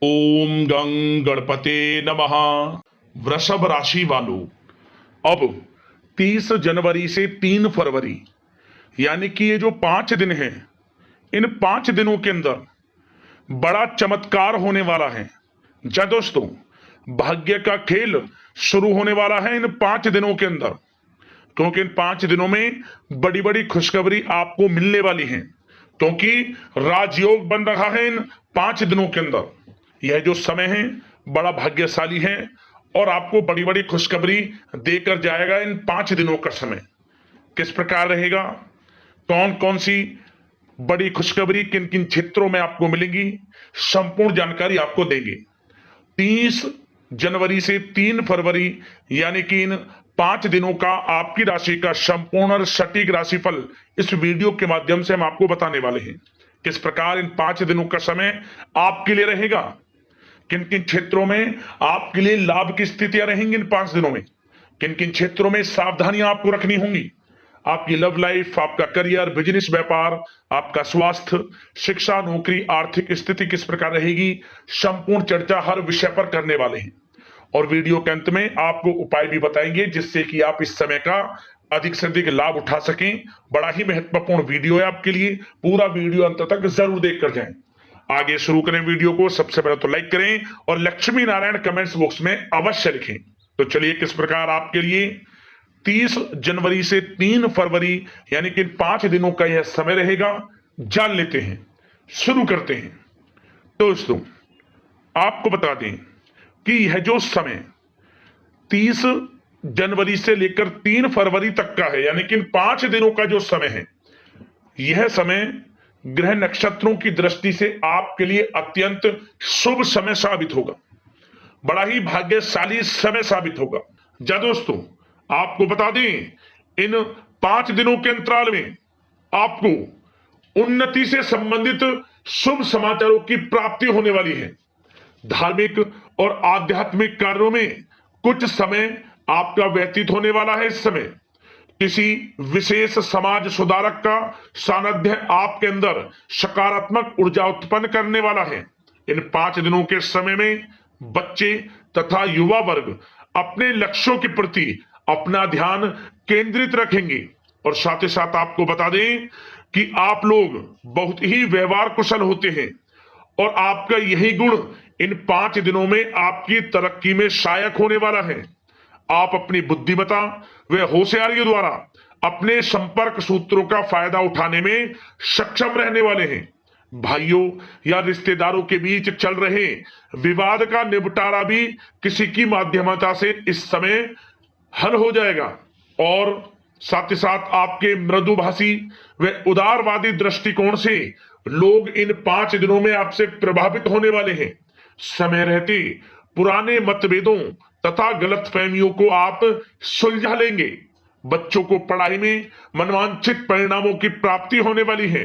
ओम गं गणपते नमः। वृषभ राशि वालों, अब 30 जनवरी से 3 फरवरी यानी कि ये जो 5 दिन हैं, इन 5 दिनों के अंदर बड़ा चमत्कार होने वाला है। जी दोस्तों, भाग्य का खेल शुरू होने वाला है इन 5 दिनों के अंदर, क्योंकि इन 5 दिनों में बड़ी बड़ी खुशखबरी आपको मिलने वाली है, क्योंकि राजयोग बन रहा है इन 5 दिनों के अंदर। यह जो समय है बड़ा भाग्यशाली है और आपको बड़ी बड़ी खुशखबरी देकर जाएगा। इन 5 दिनों का समय किस प्रकार रहेगा, कौन कौन सी बड़ी खुशखबरी किन किन क्षेत्रों में आपको मिलेंगी, संपूर्ण जानकारी आपको देंगे। 30 जनवरी से 3 फरवरी यानी कि इन 5 दिनों का आपकी राशि का संपूर्ण और सटीक राशिफल इस वीडियो के माध्यम से हम आपको बताने वाले हैं। किस प्रकार इन 5 दिनों का समय आपके लिए रहेगा, किन किन क्षेत्रों में आपके लिए लाभ की स्थितियां रहेंगी इन 5 दिनों में, किन किन क्षेत्रों में सावधानियां आपको रखनी होंगी। आपकी लव लाइफ, आपका करियर, बिजनेस, व्यापार, आपका स्वास्थ्य, शिक्षा, नौकरी, आर्थिक स्थिति किस प्रकार रहेगी, संपूर्ण चर्चा हर विषय पर करने वाले हैं। और वीडियो के अंत में आपको उपाय भी बताएंगे जिससे कि आप इस समय का अधिक से अधिक लाभ उठा सकें। बड़ा ही महत्वपूर्ण वीडियो है आपके लिए, पूरा वीडियो अंत तक जरूर देखकर जाएं। आगे शुरू करें वीडियो को। सबसे पहले तो लाइक करें और लक्ष्मी नारायण कमेंट्स बॉक्स में अवश्य लिखें। तो चलिए किस प्रकार आपके लिए 30 जनवरी से 3 फरवरी यानी कि 5 दिनों का यह समय रहेगा, जान लेते हैं, शुरू करते हैं। दोस्तों, आपको बता दें कि यह जो समय 30 जनवरी से लेकर 3 फरवरी तक का है, यानी कि इन 5 दिनों का जो समय है, यह समय ग्रह नक्षत्रों की दृष्टि से आपके लिए अत्यंत शुभ समय साबित होगा, बड़ा ही भाग्यशाली समय साबित होगा। जा दोस्तों, आपको बता दें, इन 5 दिनों के अंतराल में आपको उन्नति से संबंधित शुभ समाचारों की प्राप्ति होने वाली है। धार्मिक और आध्यात्मिक कार्यों में कुछ समय आपका व्यतीत होने वाला है। इस समय किसी विशेष समाज सुधारक का सानिध्य आपके अंदर सकारात्मक ऊर्जा उत्पन्न करने वाला है। इन 5 दिनों के समय में बच्चे तथा युवा वर्ग अपने लक्ष्यों के प्रति अपना ध्यान केंद्रित रखेंगे। और साथ ही साथ आपको बता दें कि आप लोग बहुत ही व्यवहार कुशल होते हैं और आपका यही गुण इन 5 दिनों में आपकी तरक्की में सहायक होने वाला है। आप अपनी बुद्धिमत्ता व होशियारी द्वारा अपने संपर्क सूत्रों का फायदा उठाने में सक्षम रहने वाले हैं। भाइयों या रिश्तेदारों के बीच चल रहे विवाद का निपटारा भी किसी की माध्यमता से इस समय हल हो जाएगा। और साथ ही साथ आपके मृदुभाषी व उदारवादी दृष्टिकोण से लोग इन 5 दिनों में आपसे प्रभावित होने वाले हैं। समय रहते पुराने मतभेदों तथा गलतफहमियों को आप सुलझा लेंगे। बच्चों को पढ़ाई में मनवांछित परिणामों की प्राप्ति होने वाली है।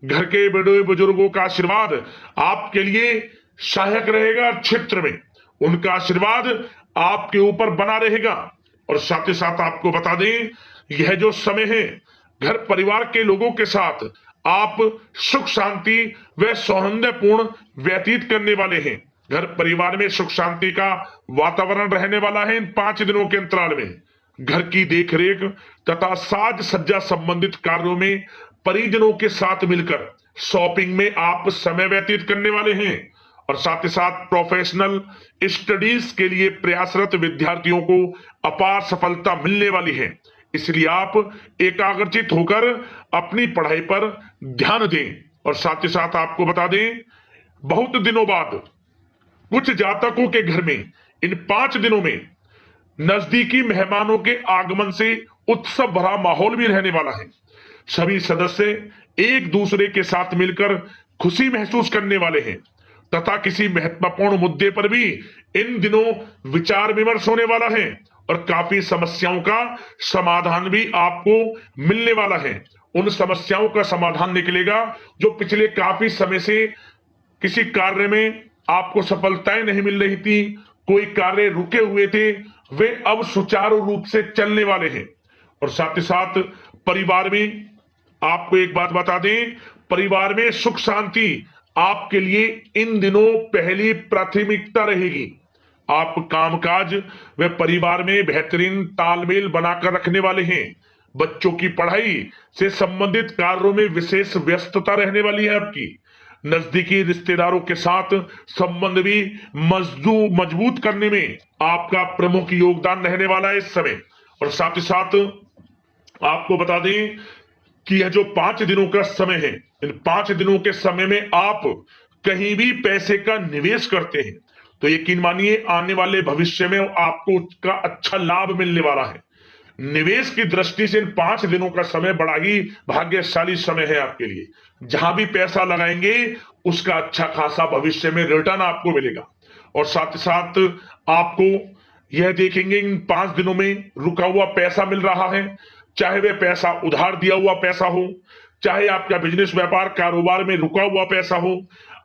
घर के बड़े बुजुर्गों का आशीर्वाद आपके लिए सहायक रहेगा। क्षेत्र में उनका आशीर्वाद आपके ऊपर बना रहेगा। और साथ ही साथ आपको बता दें, यह जो समय है घर परिवार के लोगों के साथ आप सुख शांति व सौहार्दपूर्ण व्यतीत करने वाले हैं। घर परिवार में सुख शांति का वातावरण रहने वाला है। इन 5 दिनों के अंतराल में घर की देखरेख तथा साज सज्जा संबंधित कार्यों में परिजनों के साथ मिलकर शॉपिंग में आप समय व्यतीत करने वाले हैं। और साथ ही साथ प्रोफेशनल स्टडीज के लिए प्रयासरत विद्यार्थियों को अपार सफलता मिलने वाली है। इसलिए आप एकाग्रचित होकर अपनी पढ़ाई पर ध्यान दें। और साथ ही साथ आपको बता दें, बहुत दिनों बाद कुछ जातकों के घर में इन 5 दिनों में नजदीकी मेहमानों के आगमन से उत्सव भरा माहौल भी रहने वाला है। सभी सदस्य एक दूसरे के साथ मिलकर खुशी महसूस करने वाले हैं तथा किसी महत्वपूर्ण मुद्दे पर भी इन दिनों विचार विमर्श होने वाला है और काफी समस्याओं का समाधान भी आपको मिलने वाला है। उन समस्याओं का समाधान निकलेगा जो पिछले काफी समय से किसी कार्य में आपको सफलताएं नहीं मिल रही थी, कोई कार्य रुके हुए थे, वे अब सुचारू रूप से चलने वाले हैं। और साथ ही साथ परिवार में आपको एक बात बता दें, परिवार में सुख शांति आपके लिए इन दिनों पहली प्राथमिकता रहेगी। आप कामकाज व परिवार में बेहतरीन तालमेल बनाकर रखने वाले हैं। बच्चों की पढ़ाई से संबंधित कार्यों में विशेष व्यस्तता रहने वाली है आपकी। नजदीकी रिश्तेदारों के साथ संबंध भी मजबूत करने में आपका प्रमुख योगदान रहने वाला है इस समय। और साथ ही साथ आपको बता दें कि यह जो 5 दिनों का समय है, इन 5 दिनों के समय में आप कहीं भी पैसे का निवेश करते हैं तो यकीन मानिए आने वाले भविष्य में आपको उसका अच्छा लाभ मिलने वाला है। निवेश की दृष्टि से इन 5 दिनों का समय बड़ा ही भाग्यशाली समय है आपके लिए। जहां भी पैसा लगाएंगे उसका अच्छा खासा भविष्य में रिटर्न आपको मिलेगा। और साथ ही साथ आपको यह देखेंगे इन 5 दिनों में रुका हुआ पैसा मिल रहा है, चाहे वह पैसा उधार दिया हुआ पैसा हो, चाहे आपका बिजनेस व्यापार कारोबार में रुका हुआ पैसा हो,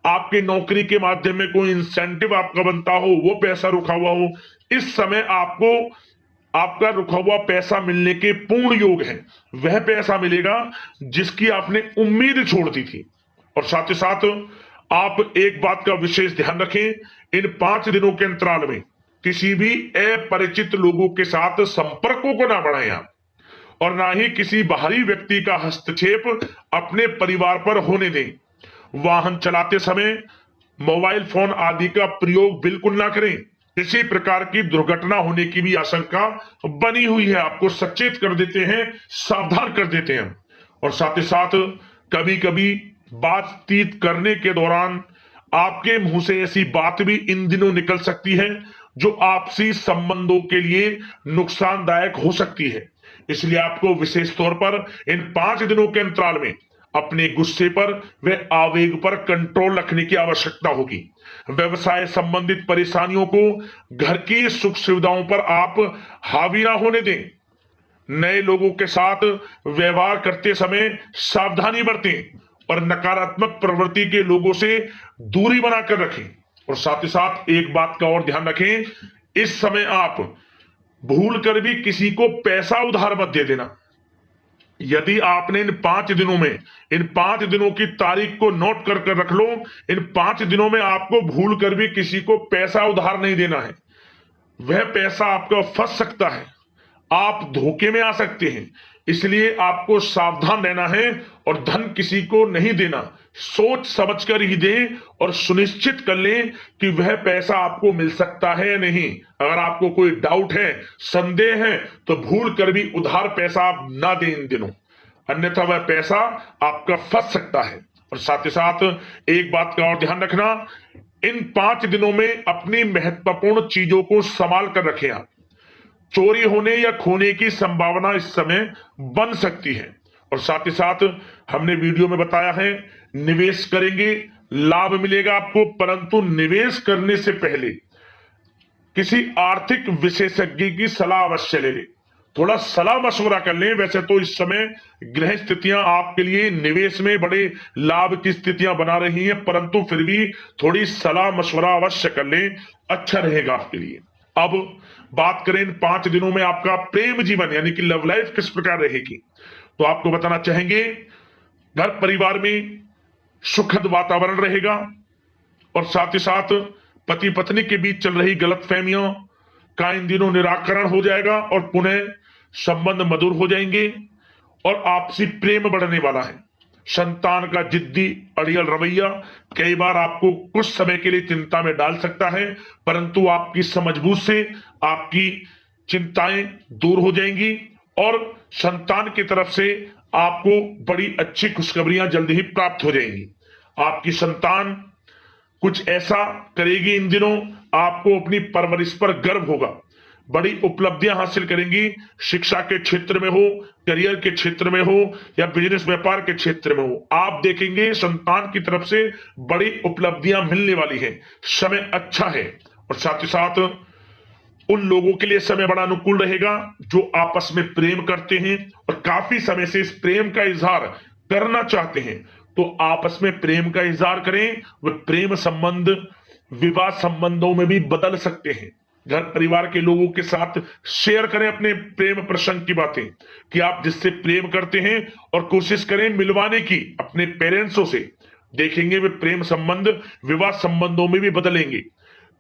आपकी नौकरी के माध्यम में कोई इंसेंटिव आपका बनता हो वो पैसा रुका हुआ हो। इस समय आपको आपका रुका हुआ पैसा मिलने के पूर्ण योग है। वह पैसा मिलेगा जिसकी आपने उम्मीद छोड़ दी थी। और साथ ही साथ आप एक बात का विशेष ध्यान रखें, इन 5 दिनों के अंतराल में किसी भी अपरिचित लोगों के साथ संपर्कों को ना बढ़ाएं आप, और ना ही किसी बाहरी व्यक्ति का हस्तक्षेप अपने परिवार पर होने दें। वाहन चलाते समय मोबाइल फोन आदि का प्रयोग बिल्कुल ना करें। किसी प्रकार की दुर्घटना होने की भी आशंका बनी हुई है, आपको सचेत कर देते हैं, सावधान कर देते हैं। और साथ ही साथ कभी कभी बातचीत करने के दौरान आपके मुंह से ऐसी बात भी इन दिनों निकल सकती है जो आपसी संबंधों के लिए नुकसानदायक हो सकती है। इसलिए आपको विशेष तौर पर इन 5 दिनों के अंतराल में अपने गुस्से पर व आवेग पर कंट्रोल रखने की आवश्यकता होगी। व्यवसाय संबंधित परेशानियों को घर की सुख सुविधाओं पर आप हावी ना होने दें। नए लोगों के साथ व्यवहार करते समय सावधानी बरतें और नकारात्मक प्रवृत्ति के लोगों से दूरी बनाकर रखें। और साथ ही साथ एक बात का और ध्यान रखें, इस समय आप भूल कर भी किसी को पैसा उधार मत दे देना। यदि आपने इन 5 दिनों में इन 5 दिनों की तारीख को नोट कर रख लो, इन 5 दिनों में आपको भूल कर भी किसी को पैसा उधार नहीं देना है। वह पैसा आपका फंस सकता है, आप धोखे में आ सकते हैं। इसलिए आपको सावधान रहना है और धन किसी को नहीं देना। सोच समझ कर ही दें और सुनिश्चित कर लें कि वह पैसा आपको मिल सकता है या नहीं। अगर आपको कोई डाउट है, संदेह है, तो भूल कर भी उधार पैसा आप ना दें इन दिनों, अन्यथा वह पैसा आपका फंस सकता है। और साथ ही साथ एक बात का और ध्यान रखना, इन 5 दिनों में अपनी महत्वपूर्ण चीजों को संभाल कर रखें आप। चोरी होने या खोने की संभावना इस समय बन सकती है। और साथ ही साथ हमने वीडियो में बताया है, निवेश करेंगे लाभ मिलेगा आपको, परंतु निवेश करने से पहले किसी आर्थिक विशेषज्ञ की सलाह अवश्य ले लें, थोड़ा सलाह मशवरा कर लें। वैसे तो इस समय ग्रह स्थितियां आपके लिए निवेश में बड़े लाभ की स्थितियां बना रही हैं, परंतु फिर भी थोड़ी सलाह मशवरा अवश्य कर लें, अच्छा रहेगा आपके लिए। अब बात करें इन 5 दिनों में आपका प्रेम जीवन यानी कि लव लाइफ किस प्रकार रहेगी, तो आपको बताना चाहेंगे घर परिवार में सुखद वातावरण रहेगा। और साथ ही साथ पति पत्नी के बीच चल रही गलतफहमियों का इन दिनों निराकरण हो जाएगा और पुनः संबंध मधुर हो जाएंगे और आपसी प्रेम बढ़ने वाला है। संतान का जिद्दी अड़ियल रवैया कई बार आपको कुछ समय के लिए चिंता में डाल सकता है, परंतु आपकी समझबूझ से आपकी चिंताएं दूर हो जाएंगी और संतान की तरफ से आपको बड़ी अच्छी खुशखबरियां जल्दी ही प्राप्त हो जाएंगी। आपकी संतान कुछ ऐसा करेगी इन दिनों, आपको अपनी परवरिश पर गर्व होगा, बड़ी उपलब्धियां हासिल करेंगी। शिक्षा के क्षेत्र में हो, करियर के क्षेत्र में हो या बिजनेस व्यापार के क्षेत्र में हो, आप देखेंगे संतान की तरफ से बड़ी उपलब्धियां मिलने वाली है। समय अच्छा है। और साथ ही साथ उन लोगों के लिए समय बड़ा अनुकूल रहेगा जो आपस में प्रेम करते हैं और काफी समय से इस प्रेम का इजहार करना चाहते हैं, तो आपस में प्रेम का इजहार करें। वे प्रेम संबंध विवाह संबंधों में भी बदल सकते हैं। घर परिवार के लोगों के साथ शेयर करें अपने प्रेम प्रसंग की बातें कि आप जिससे प्रेम करते हैं और कोशिश करें मिलवाने की अपने पेरेंट्सों से, देखेंगे वे प्रेम संबंध विवाह संबंधों में भी बदलेंगे।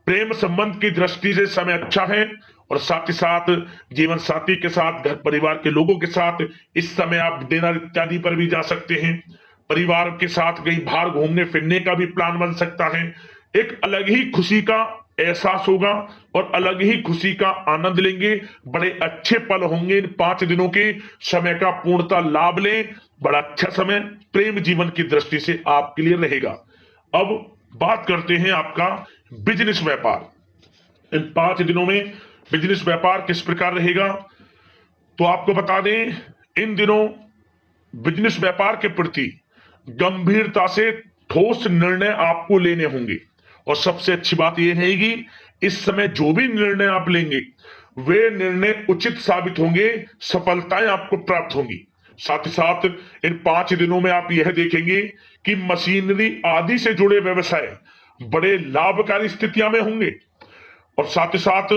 प्रेम संबंध की दृष्टि से समय अच्छा है और साथ ही साथ जीवन साथी के साथ, घर परिवार के लोगों के साथ इस समय आप डिनर इत्यादि पर भी जा सकते हैं। परिवार के साथ कहीं बाहर घूमने फिरने का भी प्लान बन सकता है। एक अलग ही खुशी का एहसास होगा और अलग ही खुशी का आनंद लेंगे। बड़े अच्छे पल होंगे इन 5 दिनों के, समय का पूर्णता लाभ लें। बड़ा अच्छा समय प्रेम जीवन की दृष्टि से आपके लिए रहेगा। अब बात करते हैं आपका बिजनेस व्यापार। इन 5 दिनों में बिजनेस व्यापार किस प्रकार रहेगा, तो आपको बता दें, इन दिनों बिजनेस व्यापार के प्रति गंभीरता से ठोस निर्णय आपको लेने होंगे। और सबसे अच्छी बात यह रहेगी, इस समय जो भी निर्णय आप लेंगे वे निर्णय उचित साबित होंगे, सफलताएं आपको प्राप्त होंगी। साथ ही साथ इन 5 दिनों में आप यह देखेंगे कि मशीनरी आदि से जुड़े व्यवसाय बड़े लाभकारी स्थितियां में होंगे। और साथ ही साथ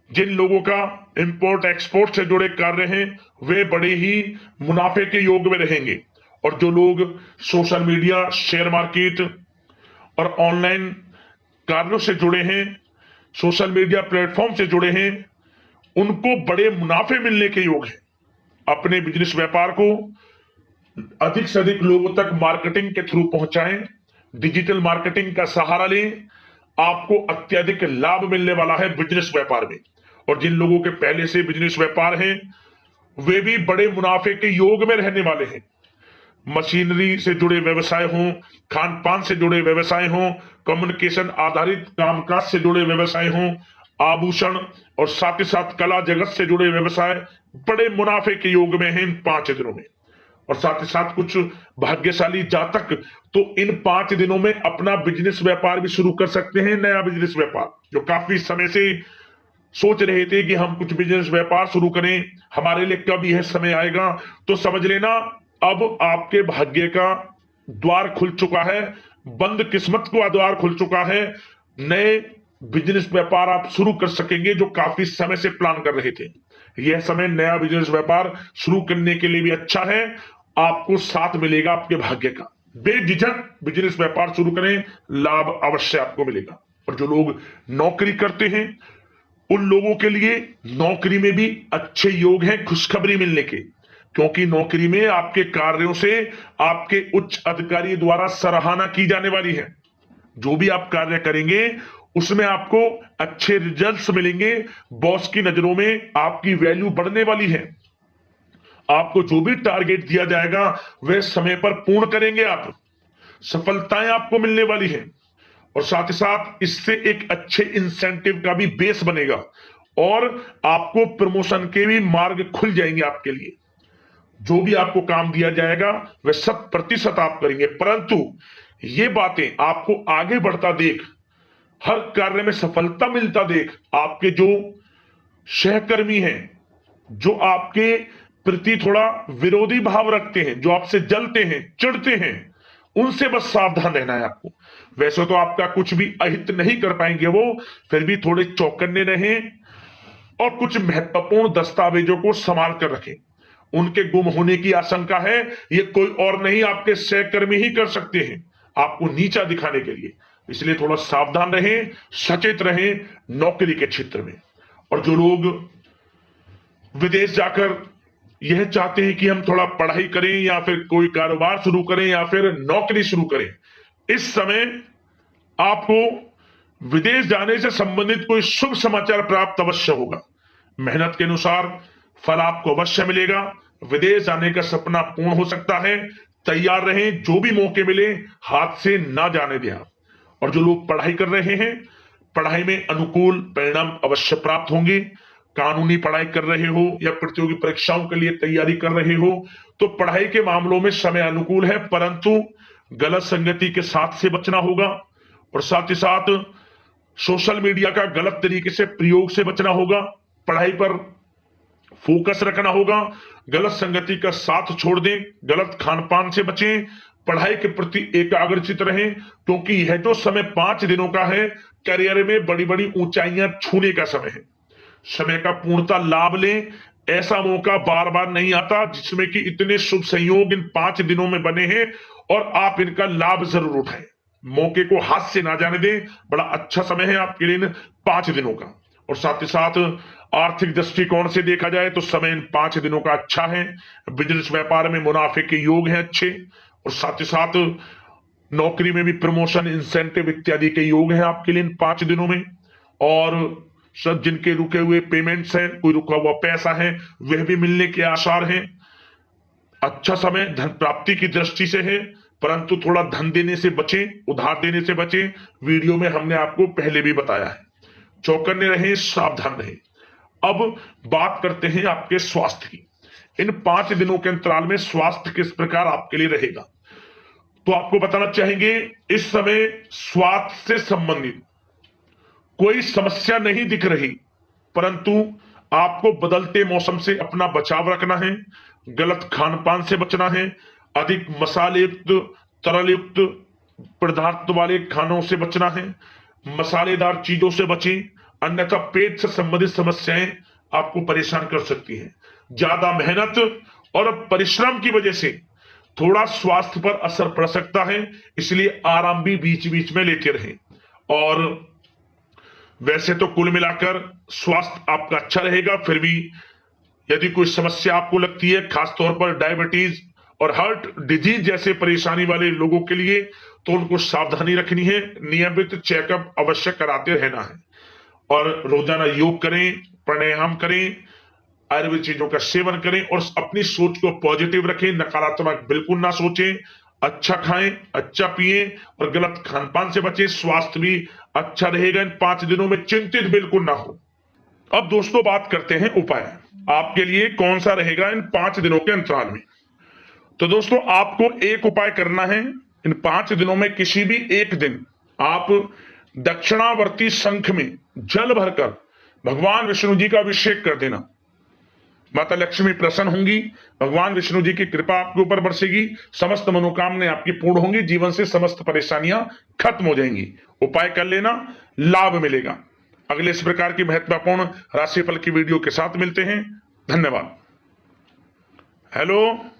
जिन लोगों का इंपोर्ट एक्सपोर्ट से जुड़े कार्य हैं वे बड़े ही मुनाफे के योग में रहेंगे। और जो लोग सोशल मीडिया, शेयर मार्केट और ऑनलाइन कार्यों से जुड़े हैं, सोशल मीडिया प्लेटफॉर्म से जुड़े हैं, उनको बड़े मुनाफे मिलने के योग हैं। अपने बिजनेस व्यापार को अधिक से अधिक लोगों तक मार्केटिंग के थ्रू पहुंचाएं, डिजिटल मार्केटिंग का सहारा लें। आपको अत्यधिक लाभ मिलने वाला है बिजनेस व्यापार में। और जिन लोगों के पहले से बिजनेस व्यापार है वे भी बड़े मुनाफे के योग में रहने वाले हैं। मशीनरी से जुड़े व्यवसाय हों, खान पान से जुड़े व्यवसाय हों, कम्युनिकेशन आधारित कामकाज से जुड़े व्यवसाय हों, आभूषण और साथ ही साथ कला जगत से जुड़े व्यवसाय बड़े मुनाफे के योग में हैं इन 5 दिनों में। और साथ ही साथ कुछ भाग्यशाली जातक तो इन 5 दिनों में अपना बिजनेस व्यापार भी शुरू कर सकते हैं। नया बिजनेस व्यापार जो काफी समय से सोच रहे थे कि हम कुछ बिजनेस व्यापार शुरू करें, हमारे लिए कब यह समय आएगा, तो समझ लेना अब आपके भाग्य का द्वार खुल चुका है, बंद किस्मत का द्वार खुल चुका है। नए बिजनेस व्यापार आप शुरू कर सकेंगे जो काफी समय से प्लान कर रहे थे। यह समय नया बिजनेस व्यापार शुरू करने के लिए भी अच्छा है। आपको साथ मिलेगा आपके भाग्य का। बेझिझक बिजनेस व्यापार शुरू करें, लाभ अवश्य आपको मिलेगा। और जो लोग नौकरी करते हैं उन लोगों के लिए नौकरी में भी अच्छे योग हैं खुशखबरी मिलने के, क्योंकि नौकरी में आपके कार्यों से आपके उच्च अधिकारी द्वारा सराहना की जाने वाली है। जो भी आप कार्य करेंगे उसमें आपको अच्छे रिजल्ट्स मिलेंगे। बॉस की नजरों में आपकी वैल्यू बढ़ने वाली है। आपको जो भी टारगेट दिया जाएगा वह समय पर पूर्ण करेंगे आप, सफलताएं आपको मिलने वाली है। और साथ ही साथ इससे एक अच्छे इंसेंटिव का भी बेस बनेगा और आपको प्रमोशन के भी मार्ग खुल जाएंगे आपके लिए। जो भी आपको काम दिया जाएगा वह 100% आप करेंगे। परंतु ये बातें आपको आगे बढ़ता देख, हर कार्य में सफलता मिलता देख, आपके जो सहकर्मी हैं, जो आपके प्रति थोड़ा विरोधी भाव रखते हैं, जो आपसे जलते हैं, चिढ़ते हैं, उनसे बस सावधान रहना है आपको। वैसे तो आपका कुछ भी अहित नहीं कर पाएंगे वो, फिर भी थोड़े चौकन्ने रहें और कुछ महत्वपूर्ण दस्तावेजों को संभाल कर रखें। उनके गुम होने की आशंका है, ये कोई और नहीं आपके सहकर्मी ही कर सकते हैं आपको नीचा दिखाने के लिए। इसलिए थोड़ा सावधान रहें, सचेत रहें नौकरी के क्षेत्र में। और जो लोग विदेश जाकर यह चाहते हैं कि हम थोड़ा पढ़ाई करें या फिर कोई कारोबार शुरू करें या फिर नौकरी शुरू करें, इस समय आपको विदेश जाने से संबंधित कोई शुभ समाचार प्राप्त अवश्य होगा। मेहनत के अनुसार फल आपको अवश्य मिलेगा। विदेश जाने का सपना पूर्ण हो सकता है। तैयार रहें, जो भी मौके मिले हाथ से ना जाने दें आप। और जो लोग पढ़ाई कर रहे हैं, पढ़ाई में अनुकूल परिणाम अवश्य प्राप्त होंगे। कानूनी पढ़ाई कर रहे हो या प्रतियोगी परीक्षाओं के लिए तैयारी कर रहे हो तो पढ़ाई के मामलों में समय अनुकूल है, परंतु गलत संगति के साथ से बचना होगा। और साथ ही साथ सोशल मीडिया का गलत तरीके से प्रयोग से बचना होगा। पढ़ाई पर फोकस रखना होगा। गलत संगति का साथ छोड़ दें, गलत खान पान से बचें, पढ़ाई के प्रति एकाग्रचित रहें, क्योंकि यह जो समय 5 दिनों का है करियर में बड़ी बड़ी ऊंचाइयां छूने का समय है। समय का पूर्णता लाभ लें। ऐसा मौका बार बार नहीं आता जिसमें कि इतने शुभ संयोग इन 5 दिनों में बने हैं और आप इनका लाभ जरूर उठाएं। मौके को हाथ से ना जाने दें। बड़ा अच्छा समय है आपके लिए इन 5 दिनों का। और साथ ही साथ आर्थिक दृष्टिकोण से देखा जाए तो समय इन 5 दिनों का अच्छा है। बिजनेस व्यापार में मुनाफे के योग हैं अच्छे, और साथ ही साथ नौकरी में भी प्रमोशन, इंसेंटिव इत्यादि के योग हैं आपके लिए इन 5 दिनों में। और सब जिनके रुके हुए पेमेंट्स हैं, कोई रुका हुआ पैसा है, वह भी मिलने के आसार हैं। अच्छा समय धन प्राप्ति की दृष्टि से है, परंतु थोड़ा धन देने से बचें, उधार देने से बचें। वीडियो में हमने आपको पहले भी बताया है। चौकन्ने रहें, सावधान रहें। अब बात करते हैं आपके स्वास्थ्य की। इन 5 दिनों के अंतराल में स्वास्थ्य किस प्रकार आपके लिए रहेगा, तो आपको बताना चाहेंगे इस समय स्वास्थ्य से संबंधित कोई समस्या नहीं दिख रही, परंतु आपको बदलते मौसम से अपना बचाव रखना है। गलत खान पान से बचना है। अधिक मसाले युक्त, तरल युक्त पदार्थ वाले खानों से बचना है। मसालेदार चीजों से बचें, अन्यथा पेट से संबंधित समस्याएं आपको परेशान कर सकती हैं। ज्यादा मेहनत और परिश्रम की वजह से थोड़ा स्वास्थ्य पर असर पड़ सकता है, इसलिए आराम भी बीच बीच में लेते रहें। और वैसे तो कुल मिलाकर स्वास्थ्य आपका अच्छा रहेगा, फिर भी यदि कोई समस्या आपको लगती है, खासतौर पर डायबिटीज और हार्ट डिजीज जैसे परेशानी वाले लोगों के लिए, तो उनको सावधानी रखनी है। नियमित चेकअप अवश्य कराते रहना है, और रोजाना योग करें, प्राणायाम करें, आयुर्वेद चीजों का सेवन करें, और अपनी सोच को पॉजिटिव रखें। नकारात्मक बिल्कुल ना सोचें। अच्छा खाएं, अच्छा पिएं, और गलत खान पान से बचें। स्वास्थ्य भी अच्छा रहेगा इन 5 दिनों में, चिंतित बिल्कुल ना हो। अब दोस्तों बात करते हैं उपाय, आपके लिए कौन सा रहेगा इन 5 दिनों के अंतराल में। तो दोस्तों आपको एक उपाय करना है। इन 5 दिनों में किसी भी एक दिन आप दक्षिणावर्ती शंख में जल भरकर भगवान विष्णु जी का अभिषेक कर देना। माता लक्ष्मी प्रसन्न होंगी, भगवान विष्णु जी की कृपा आपके ऊपर बरसेगी, समस्त मनोकामनाएं आपकी पूर्ण होंगी, जीवन से समस्त परेशानियां खत्म हो जाएंगी। उपाय कर लेना, लाभ मिलेगा। अगले इस प्रकार की महत्वपूर्ण राशिफल की वीडियो के साथ मिलते हैं। धन्यवाद। हेलो।